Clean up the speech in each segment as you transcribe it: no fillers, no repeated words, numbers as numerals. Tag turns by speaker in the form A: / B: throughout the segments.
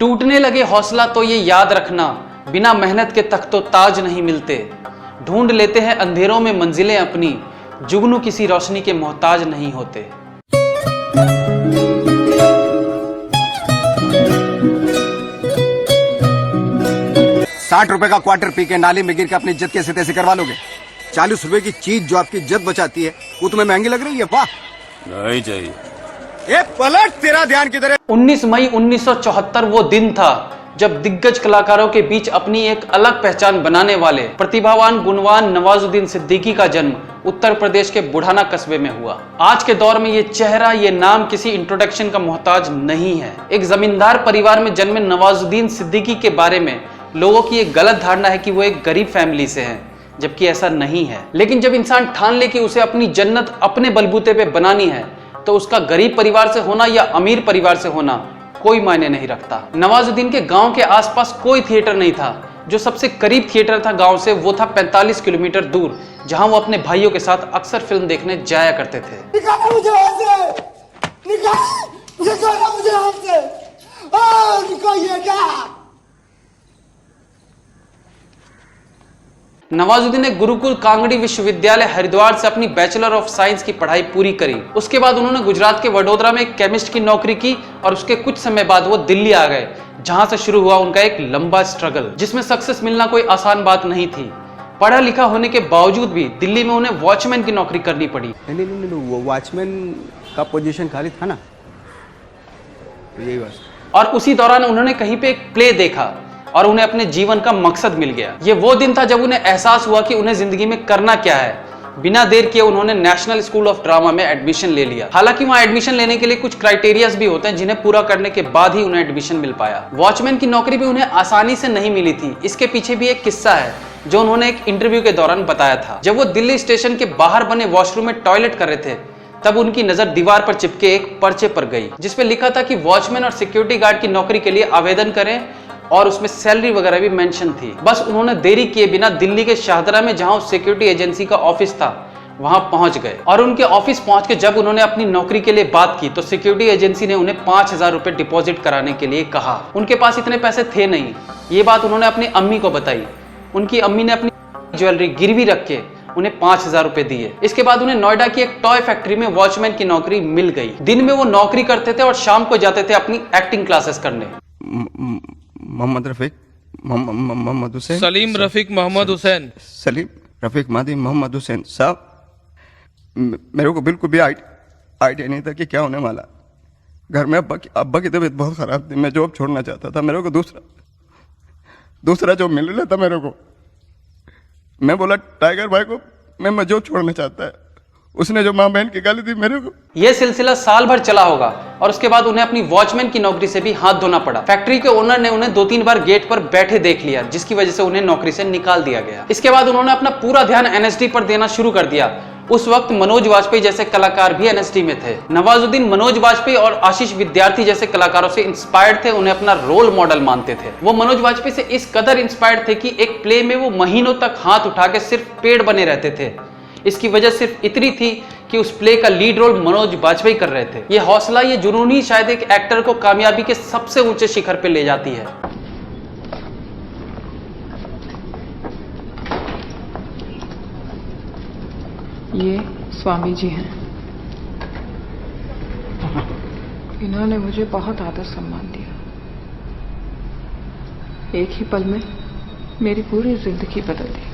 A: टूटने लगे हौसला तो ये याद रखना, बिना मेहनत के तख्तो ताज नहीं मिलते। ढूंढ लेते हैं अंधेरों में मंजिलें अपनी, जुगनू किसी रोशनी के मोहताज नहीं होते।
B: ₹60 का क्वार्टर पी के नाली में गिर के अपनी इज्जत कैसे तैसे करवा लोगे? ₹40 की चीज जो आपकी इज्जत बचाती है वो तुम्हें महंगी लग रही है? वाह,
C: नहीं चाहिए।
B: ए पलट, तेरा ध्यान किधर है?
A: 19 मई 1974 वो दिन था जब दिग्गज कलाकारों के बीच अपनी एक अलग पहचान बनाने वाले प्रतिभावान गुणवान नवाजुद्दीन सिद्दीकी का जन्म उत्तर प्रदेश के बुढ़ाना कस्बे में हुआ। आज के दौर में ये चेहरा, ये नाम किसी इंट्रोडक्शन का मोहताज नहीं है। एक जमींदार परिवार में जन्मे नवाजुद्दीन सिद्दीकी के बारे में लोगों की एक गलत धारणा है कि वो एक गरीब फैमिली से हैं, जबकि ऐसा नहीं है। लेकिन जब इंसान ठान ले कि उसे अपनी जन्नत अपने बलबूते पे बनानी है, तो उसका गरीब परिवार से होना या अमीर परिवार से होना कोई मायने नहीं रखता। नवाजुद्दीन के गांव के आसपास कोई थिएटर नहीं था। जो सबसे करीब थिएटर था गांव से, वो था 45 किलोमीटर दूर, जहां वो अपने भाइयों के साथ अक्सर फिल्म देखने जाया करते थे।
D: निकालो मुझे वहां से, निकालो मुझे वहां से, निकालिएगा।
A: नवाजुद्दीन ने गुरुकुल कांगड़ी विश्वविद्यालय हरिद्वार से अपनी बैचलर ऑफ साइंस की पढ़ाई पूरी करी। उसके बाद उन्होंने गुजरात के वडोदरा में एक केमिस्ट की नौकरी की और उसके कुछ समय बाद वो दिल्ली आ गए, जहां से शुरू हुआ उनका एक लंबा स्ट्रगल, जिसमें सक्सेस मिलना कोई आसान बात नहीं थी। पढ़ा लिखा होने के बावजूद भी दिल्ली में उन्हें वॉचमैन की नौकरी करनी पड़ी।
B: नहीं, वो वॉचमैन का पोजीशन खाली था ना, यही बस।
A: और उसी दौरान उन्होंने कहीं पे एक प्ले देखा और उन्हें अपने जीवन का मकसद मिल गया। ये वो दिन था जब उन्हें एहसास हुआ कि उन्हें जिंदगी में करना क्या है। बिना देर किए उन्होंने नेशनल स्कूल ऑफ ड्रामा में एडमिशन ले लिया। हालांकि वहां एडमिशन लेने के लिए कुछ क्राइटेरियाज भी होते हैं, जिन्हें पूरा करने के बाद ही उन्हें एडमिशन मिल पाया। वॉचमैन की नौकरी भी उन्हें आसानी से नहीं मिली थी। इसके पीछे भी एक किस्सा है जो उन्होंने एक इंटरव्यू के दौरान बताया था। जब वो दिल्ली स्टेशन के बाहर बने वॉशरूम में टॉयलेट कर रहे थे, तब उनकी नजर दीवार पर चिपके एक पर्चे पर गई, जिसपे लिखा था कि वॉचमैन और सिक्योरिटी गार्ड की नौकरी के लिए आवेदन करें, और उसमें सैलरी वगैरह भी मेंशन थी। बस उन्होंने देरी किए बिना दिल्ली के शाहदरा में, जहां सिक्योरिटी एजेंसी का ऑफिस था, वहां पहुंच गए। और उनके ऑफिस पहुंच के जब उन्होंने अपनी नौकरी के लिए बात की, तो सिक्योरिटी एजेंसी ने उन्हें 5000 रुपए डिपॉजिट कराने के लिए कहा। उनके पास इतने पैसे थे नहीं। ये बात उन्होंने अपनी अम्मी को बताई। उनकी अम्मी ने अपनी ज्वेलरी गिरवी रख के उन्हें 5000 रुपए दिए। इसके बाद उन्हें नोएडा की एक टॉय फैक्ट्री में वॉचमैन की नौकरी मिल गई। दिन में वो नौकरी करते थे और शाम को जाते थे अपनी एक्टिंग क्लासेस करने।
B: मोहम्मद रफीक मोहम्मद हुसैन,
C: सलीम रफीक मोहम्मद हुसैन,
B: सलीम रफीक मादी मोहम्मद हुसैन साहब, मेरे को बिल्कुल भी आइडिया नहीं था कि क्या होने वाला। घर में अब्बा की तबीयत बहुत खराब थी। मैं जॉब छोड़ना चाहता था। मेरे को दूसरा जॉब मिल रहा था मेरे को। मैं बोला टाइगर भाई को, मैं जॉब छोड़ना चाहता है। उसने जो माँ बहन की गाली दी मेरे को।
A: यह सिलसिला साल भर चला होगा और उसके बाद उन्हें अपनी वॉचमैन की नौकरी से भी हाथ धोना पड़ा। फैक्ट्री के ओनर ने उन्हें 2-3 बार गेट पर बैठे देख लिया, जिसकी वजह से उन्हें नौकरी से निकाल दिया गया। इसके बाद उन्होंने अपना पूरा ध्यान एनएसडी पर देना शुरू कर दिया। उस वक्त मनोज वाजपेयी जैसे कलाकार भी एनएसडी में थे। नवाजुद्दीन मनोज वाजपेयी और आशीष विद्यार्थी जैसे कलाकारों से इंस्पायर्ड थे, उन्हें अपना रोल मॉडल मानते थे। वो मनोज वाजपेयी से इस कदर इंस्पायर्ड थे कि एक प्ले में वो महीनों तक हाथ उठा के सिर्फ पेड़ बने रहते थे। इसकी वजह सिर्फ इतनी थी कि उस प्ले का लीड रोल मनोज वाजपेयी कर रहे थे। ये हौसला, ये जुनून ही शायद एक एक्टर को कामयाबी के सबसे ऊंचे शिखर पे ले जाती है।
E: ये स्वामी जी हैं। इन्होंने मुझे बहुत आदर सम्मान दिया। एक ही पल में मेरी पूरी जिंदगी बदल दी।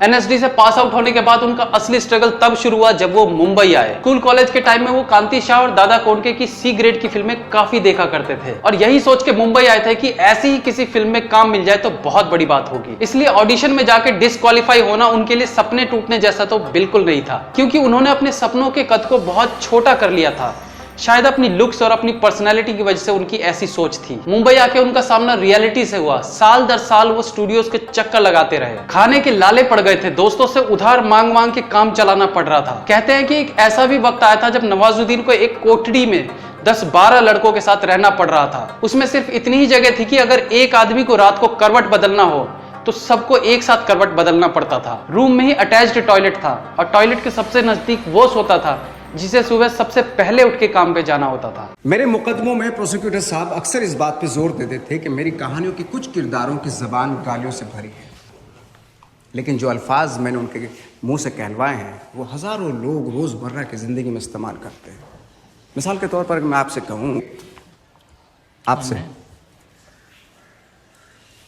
A: एनएसडी से पास आउट होने के बाद उनका असली स्ट्रगल तब शुरू हुआ जब वो मुंबई आए। स्कूल कॉलेज के टाइम में वो कांति शाह और दादा कोंडके की सी ग्रेड की फिल्में काफी देखा करते थे और यही सोच के मुंबई आए थे कि ऐसी ही किसी फिल्म में काम मिल जाए तो बहुत बड़ी बात होगी। इसलिए ऑडिशन में जाके डिस्क्वालीफाई होना उनके लिए सपने टूटने जैसा तो बिल्कुल नहीं था, क्योंकि उन्होंने अपने सपनों के कद को बहुत छोटा कर लिया था। शायद अपनी लुक्स और अपनी पर्सनैलिटी की वजह से उनकी ऐसी सोच थी। मुंबई आके उनका सामना रियलिटी से हुआ। साल दर साल वो स्टूडियोज के चक्कर लगाते रहे। खाने के लाले पड़ गए थे। दोस्तों से उधार मांग मांग के काम चलाना पड़ रहा था। कहते हैं कि एक ऐसा भी वक्त आया था जब नवाजुद्दीन को एक कोठड़ी में 10-12 लड़कों के साथ रहना पड़ रहा था। उसमें सिर्फ इतनी ही जगह थी कि अगर एक आदमी को रात को करवट बदलना हो तो सबको एक साथ करवट बदलना पड़ता था। रूम में ही अटैच्ड टॉयलेट था और टॉयलेट के सबसे नजदीक वो सोता था जिसे सुबह सबसे पहले उठ के काम पे जाना होता था।
F: मेरे मुकदमों में प्रोसिक्यूटर साहब अक्सर इस बात पे जोर देते थे कि मेरी कहानियों की कुछ किरदारों की जबान गालियों से भरी है, लेकिन जो अल्फाज मैंने उनके मुंह से कहलवाए हैं वो हजारों लोग रोजमर्रा की जिंदगी में इस्तेमाल करते हैं। मिसाल के तौर पर मैं आपसे कहूँ, आपसे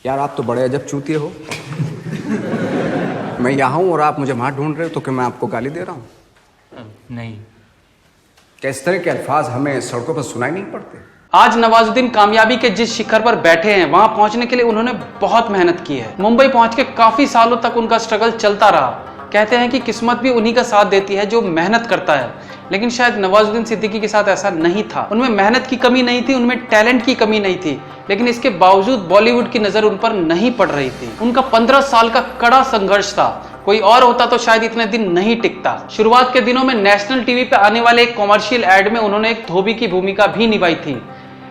F: यार आप तो बड़े अजब चूतिए हो, मैं यहाँ हूँ और आप मुझे वहां ढूंढ रहे हो, तो क्या मैं आपको गाली दे रहा हूँ?
A: नहीं।
F: क्या इस तरह के अल्फाज हमें सड़कों पर सुनाई नहीं पड़ते?
A: आज नवाजुद्दीन कामयाबी के जिस शिखर पर बैठे हैं, वहां पहुंचने के लिए उन्होंने बहुत मेहनत की है। मुंबई पहुंच के काफी सालों तक उनका स्ट्रगल चलता रहा। कहते हैं कि किस्मत भी उन्हीं का साथ देती है जो मेहनत करता है, लेकिन शायद नवाजुद्दीन सिद्दीकी के साथ ऐसा नहीं था। उनमें मेहनत की कमी नहीं थी, उनमें टैलेंट की कमी नहीं थी, लेकिन इसके बावजूद बॉलीवुड की नजर उन पर नहीं पड़ रही थी। उनका 15 साल का कड़ा संघर्ष था। कोई और होता तो शायद इतने दिन नहीं टिकता। शुरुआत के दिनों में नेशनल टीवी पे आने वाले एक कॉमर्शियल एड में उन्होंने एक धोबी की भूमिका भी निभाई थी।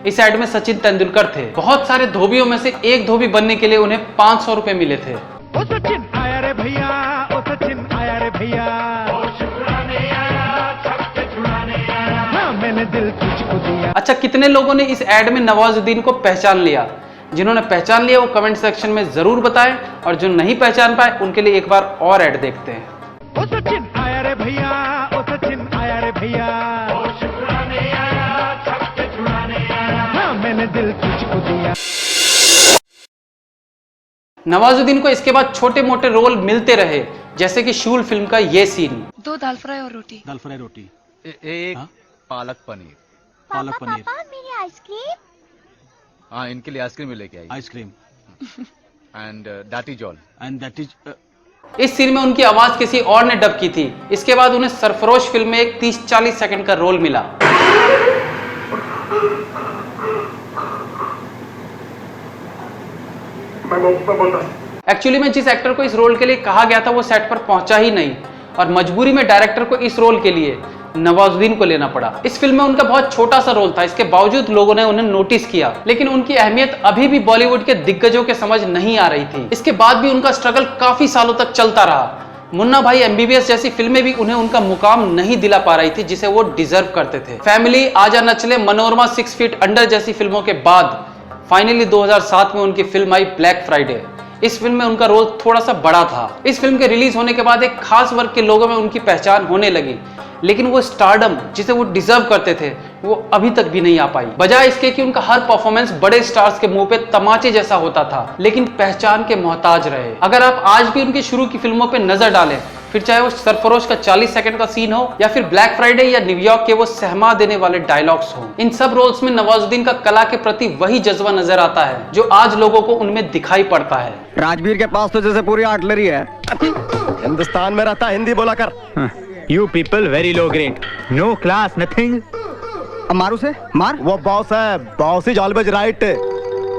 A: इस एड में सचिन तेंदुलकर थे। बहुत सारे धोबियों में से एक धोबी बनने के लिए उन्हें 500 रुपए मिले थे।
G: ओ सचिन आया रे भैया, ओ सचिन आया रे भैया, हाँ, मैंने दिल तुझको दिया।
A: अच्छा, कितने लोगों ने इस एड में नवाजुद्दीन को पहचान लिया? जिन्होंने पहचान लिया वो कमेंट सेक्शन में जरूर बताएं, और जो नहीं पहचान पाए उनके लिए एक बार और ऐड देखते हैं।
G: ओ सचिन आया रे भैया, ओ सचिन आया रे भैया, हाँ, मैंने दिल तुझको दिया।
A: नवाजुद्दीन को इसके बाद छोटे मोटे रोल मिलते रहे, जैसे कि शूल फिल्म का ये सीन।
H: 2 दाल फ्राई और रोटी।
I: दाल फ्राई रोटी,
C: एक पालक पनीर।
I: पालक पनीर,
D: मेरी आइसक्रीम।
C: हाँ, इनके लिए आइसक्रीम भी लेके आई।
I: आइसक्रीम
C: एंड डाटी जॉल।
I: एंड दैट इज
A: इस सीन में उनकी आवाज किसी और ने डब की थी। इसके बाद उन्हें सरफरोश फिल्म में एक 30-40 सेकंड का रोल मिला। एक्चुअली में जिस एक्टर को इस रोल के लिए कहा गया था वो सेट पर पहुंचा ही नहीं, और मजबूरी में डायरेक्टर को इस रोल के लिए नवाजुद्दीन को लेना पड़ा। इस फिल्म में उनका बहुत छोटा सा रोल था, इसके बावजूद लोगों ने उन्हें नोटिस किया, लेकिन उनकी अहमियत अभी भी बॉलीवुड के दिग्गजों के समझ नहीं आ रही थी। इसके बाद भी उनका स्ट्रगल काफी सालों तक चलता रहा। मुन्ना भाई MBBS जैसी फिल्में भी उन्हें उनका मुकाम नहीं दिला पा रही थी जिसे वो डिजर्व करते थे। फैमिली, आजा न चले, मनोरमा, 6 फीट अंडर जैसी फिल्मों के बाद फाइनली 2007 में उनकी फिल्म आई ब्लैक फ्राइडे। इस फिल्म में उनका रोल थोड़ा सा बड़ा था। इस फिल्म के रिलीज होने के बाद एक खास वर्ग के लोगों में उनकी पहचान होने लगी, लेकिन वो स्टारडम जिसे वो डिजर्व करते थे वो अभी तक भी नहीं आ पाई। बजाय इसके कि उनका हर परफॉर्मेंस बड़े स्टार्स के मुंह पे तमाचे जैसा होता था, लेकिन पहचान के मोहताज रहे। अगर आप आज भी उनकी शुरू की फिल्मों पे नजर डालें, फिर चाहे वो सरफरोश का 40 सेकंड का सीन हो या फिर ब्लैक फ्राइडे या न्यूयॉर्क के वो सहमा देने वाले डायलॉग्स हो, इन सब रोल्स में नवाजुद्दीन का कला के प्रति वही जज्बा नजर आता है जो आज लोगों को उनमें दिखाई पड़ता है।
B: राजवीर के पास तो जैसे पूरी आर्टिलरी है। हिंदुस्तान में रहता, हिंदी बोला कर।
J: You people very low grade. No class, nothing.
B: मारू से मार। वो बॉस है, बॉस इज ऑलवेज राइट।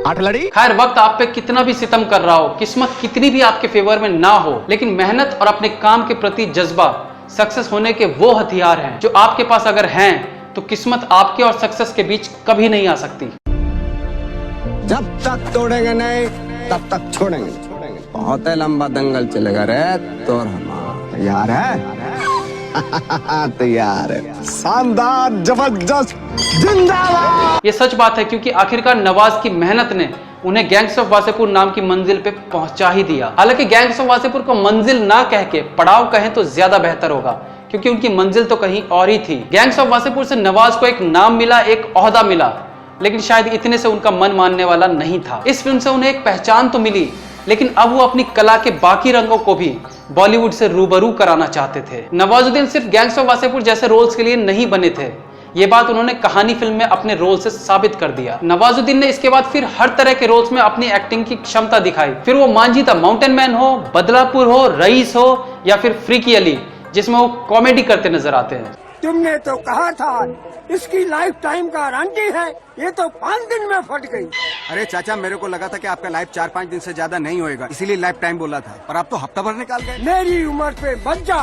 B: आठ लड़ी।
A: खैर, वक्त आप पे कितना भी सितम कर रहा हो, किस्मत कितनी भी आपके फेवर में ना हो, लेकिन मेहनत और अपने काम के प्रति जज्बा सक्सेस होने के वो हथियार हैं जो आपके पास अगर हैं तो किस्मत आपके और सक्सेस के बीच कभी नहीं आ सकती।
F: जब तक तोड़ेंगे नहीं तब तक छोड़ेंगे। बहुत लंबा दंगल चलेगा रे, तो हमारा तैयार है। तैयार है, शानदार, जबरदस्त, जिंदाबाद।
A: ये सच बात है, क्योंकि आखिरकार नवाज की मेहनत ने उन्हें गैंग्स ऑफ वासेपुर नाम की मंजिल पे पहुंचा ही दिया। हालांकि गैंग्स ऑफ वासेपुर को मंजिल ना कह के पड़ाव कहें तो ज्यादा बेहतर होगा, क्योंकि उनकी मंजिल तो कहीं और ही थी। गैंग्स ऑफ वासेपुर से नवाज को एक नाम मिला, एक ओहदा मिला, लेकिन शायद इतने से उनका मन मानने वाला नहीं था। इस फिल्म से उन्हें एक पहचान तो मिली, लेकिन अब वो अपनी कला के बाकी रंगों को भी बॉलीवुड से रूबरू कराना चाहते थे। नवाजुद्दीन सिर्फ गैंग्स ऑफ वासेपुर जैसे रोल्स के लिए नहीं बने थे, ये बात उन्होंने कहानी फिल्म में अपने रोल से साबित कर दिया। नवाजुद्दीन ने इसके बाद फिर हर तरह के रोल्स में अपनी एक्टिंग की क्षमता दिखाई, फिर वो मांझी द माउंटेन मैन हो, बदलापुर हो, रईस हो या फिर फ्रीकी अली जिसमें वो कॉमेडी करते नजर आते हैं।
D: तुमने तो कहा था इसकी लाइफ टाइम गारंटी है, ये तो 5 दिन में फट गई।
F: अरे चाचा, मेरे को लगा था कि आपका लाइफ 4-5 दिन से ज्यादा नहीं होएगा, इसीलिए लाइफ टाइम बोला था, और आप तो हफ्ता भर निकाल गए।
D: मेरी उम्र पे बच जा।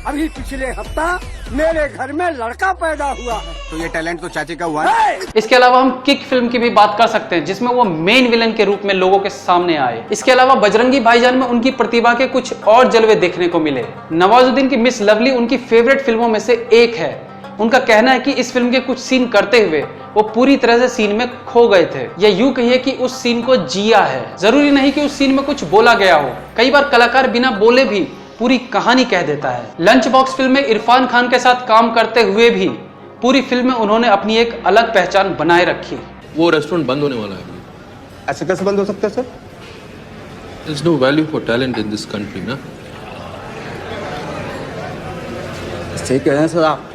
D: अभी पिछले हफ्ता मेरे घर में लड़का पैदा हुआ है।
F: तो ये टैलेंट तो चाचे का हुआ है।
A: इसके अलावा हम किक फिल्म की भी बात कर सकते हैं, जिसमें वो मेन विलन के रूप में लोगों के सामने आए। इसके अलावा बजरंगी भाईजान में उनकी प्रतिभा के कुछ और जलवे देखने को मिले। नवाजुद्दीन की मिस लवली उनकी फेवरेट फिल्मों में से एक है। उनका कहना है कि इस फिल्म के कुछ सीन करते हुए वो पूरी तरह से सीन में खो गए थे, या यूं कहिए कि उस सीन को जिया है। जरूरी नहीं कि उस सीन में कुछ बोला गया हो, कई बार कलाकार बिना बोले भी पूरी कहानी कह देता है। लंच बॉक्स फिल्म में इरफान खान के साथ काम करते हुए भी पूरी फिल्म में उन्होंने अपनी एक अलग पहचान बनाए रखी।
H: वो रेस्टोरेंट बंद होने वाला है।
B: ऐसे कैसे बंद हो सकता है sir?
H: There's no value for talent in this country, ना?
B: सही कह रहे हैं सर आप,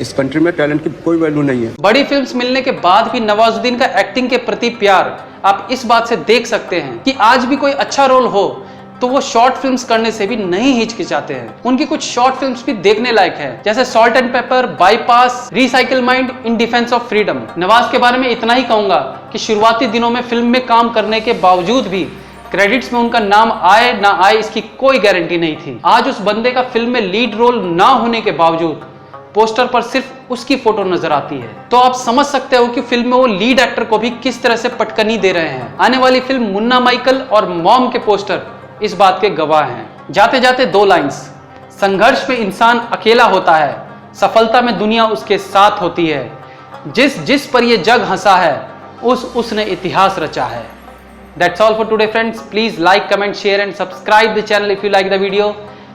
B: इस कंट्री में टैलेंट की कोई वैल्यू नहीं है।
A: बड़ी फिल्म्स मिलने के बाद भी नवाजुद्दीन का एक्टिंग के प्रति प्यार आप इस बात से देख सकते हैं कि आज भी कोई अच्छा रोल हो तो वो शॉर्ट फिल्म्स करने से भी नहीं हिचकिचाते हैं। उनकी कुछ शॉर्ट फिल्म्स भी देखने लायक है, जैसे salt and paper, bypass, recycle mind, in defence of freedom. Nawaz के बारे में इतना ही कहूंगा कि शुरुआती दिनों में फिल्म में काम करने के बावजूद भी क्रेडिट्स में उनका नाम आए ना आए इसकी कोई गारंटी नहीं थी। आज उस बंदे का फिल्म में लीड रोल ना होने के बावजूद पोस्टर पर सिर्फ उसकी फोटो नजर आती है, तो आप समझ सकते हो कि फिल्म में वो लीड एक्टर को भी किस तरह से पटकनी दे रहे हैं। आने वाली फिल्म मुन्ना माइकल और मॉम के पोस्टर इस बात के गवाह हैं। जाते जाते दो लाइंस, संघर्ष में इंसान अकेला होता है, सफलता में दुनिया उसके साथ होती है, जिस पर ये जग हंसा है उसने इतिहास रचा है। That's all for today friends. Please like, comment, share and subscribe the channel if you like the video.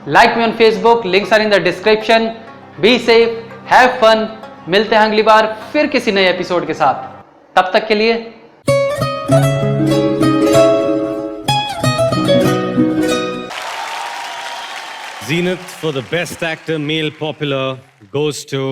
A: Like me on Facebook, links are in the description. Be safe, have fun. मिलते हैं अगली बार फिर किसी नए episode के साथ। तब तक के लिए
I: Zenith for the best actor male popular goes to